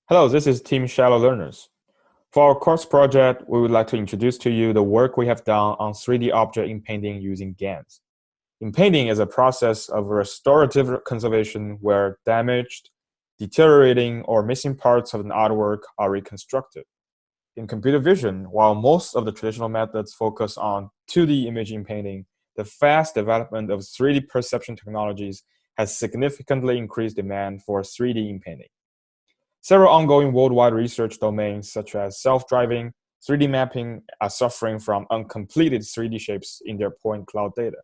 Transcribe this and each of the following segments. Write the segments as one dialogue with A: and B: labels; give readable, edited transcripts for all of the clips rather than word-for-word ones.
A: Hello, this is Team ShallowLearners. For our course project, we would like to introduce to you the work we have done on 3D object impending using GANs. Impending is a process of restorative conservation where damaged, deteriorating, or missing parts of an artwork are reconstructed. In computer vision, while most of the traditional methods focus on 2D image impending, the fast development of 3D perception technologies has significantly increased demand for 3D impending. Several ongoing worldwide research domains, such as self-driving, 3D mapping, are suffering from uncompleted 3D shapes in their point cloud data.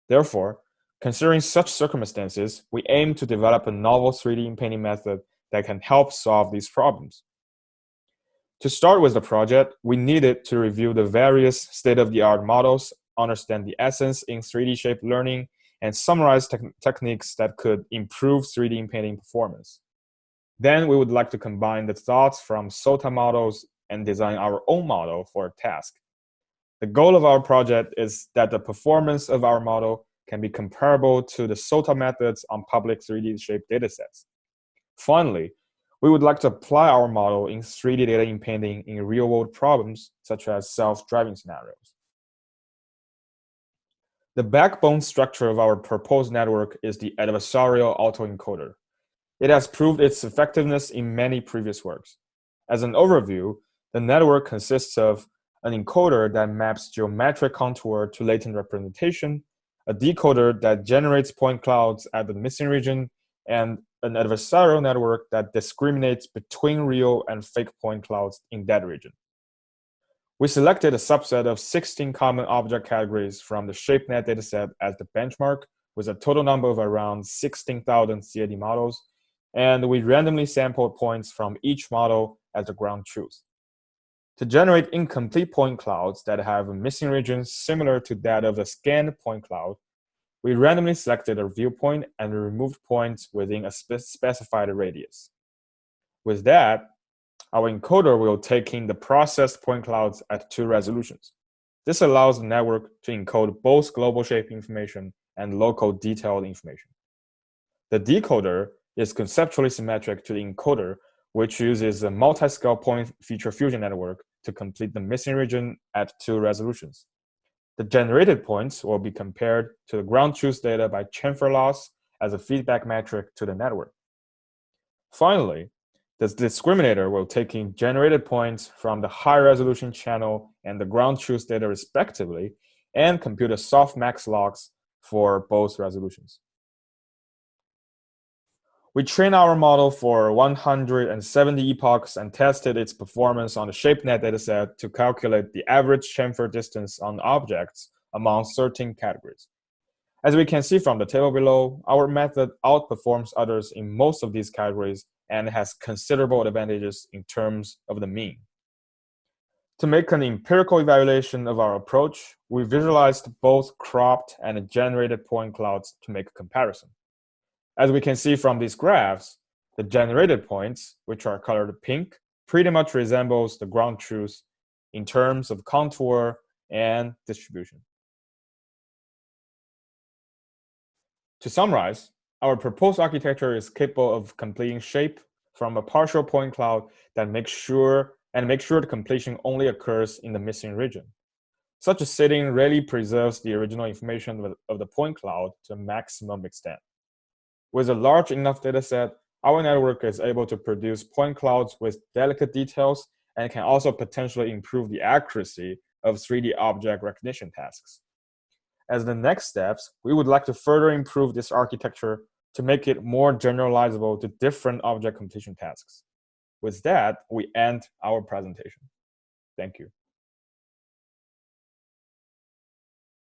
A: Therefore, considering such circumstances, we aim to develop a novel 3D impending method that can help solve these problems. To start with the project, we needed to review the various state-of-the-art models, understand the essence in 3D shape learning, and summarize techniques that could improve 3D impending performance. Then we would like to combine the thoughts from SOTA models and design our own model for a task. The goal of our project is that the performance of our model can be comparable to the SOTA methods on public 3D shape datasets. Finally, we would like to apply our model in 3D data impending in real-world problems, such as self-driving scenarios. The backbone structure of our proposed network is the adversarial autoencoder. It has proved its effectiveness in many previous works. As an overview, the network consists of an encoder that maps geometric contour to latent representation, a decoder that generates point clouds at the missing region, and an adversarial network that discriminates between real and fake point clouds in that region. We selected a subset of 16 common object categories from the ShapeNet dataset as the benchmark, with a total number of around 16,000 CAD models, and we randomly sampled points from each model as the ground truth. To generate incomplete point clouds that have a missing region similar to that of the scanned point cloud, we randomly selected a viewpoint and removed points within a specified radius. With that, our encoder will take in the processed point clouds at 2 resolutions. This allows the network to encode both global shape information and local detailed information. The decoder is conceptually symmetric to the encoder, which uses a multi-scale point feature fusion network to complete the missing region at 2 resolutions. The generated points will be compared to the ground truth data by chamfer loss as a feedback metric to the network. Finally, the discriminator will take in generated points from the high-resolution channel and the ground truth data respectively, and compute a softmax logs for both resolutions. We trained our model for 170 epochs and tested its performance on the ShapeNet dataset to calculate the average chamfer distance on objects among certain categories. As we can see from the table below, our method outperforms others in most of these categories and has considerable advantages in terms of the mean. To make an empirical evaluation of our approach, we visualized both cropped and generated point clouds to make a comparison. As we can see from these graphs, the generated points, which are colored pink, pretty much resembles the ground truth in terms of contour and distribution. To summarize, our proposed architecture is capable of completing shape from a partial point cloud that makes sure the completion only occurs in the missing region. Such a setting really preserves the original information of the point cloud to a maximum extent. With a large enough dataset, our network is able to produce point clouds with delicate details and can also potentially improve the accuracy of 3D object recognition tasks. As the next steps, we would like to further improve this architecture to make it more generalizable to different object completion tasks. With that, we end our presentation. Thank you.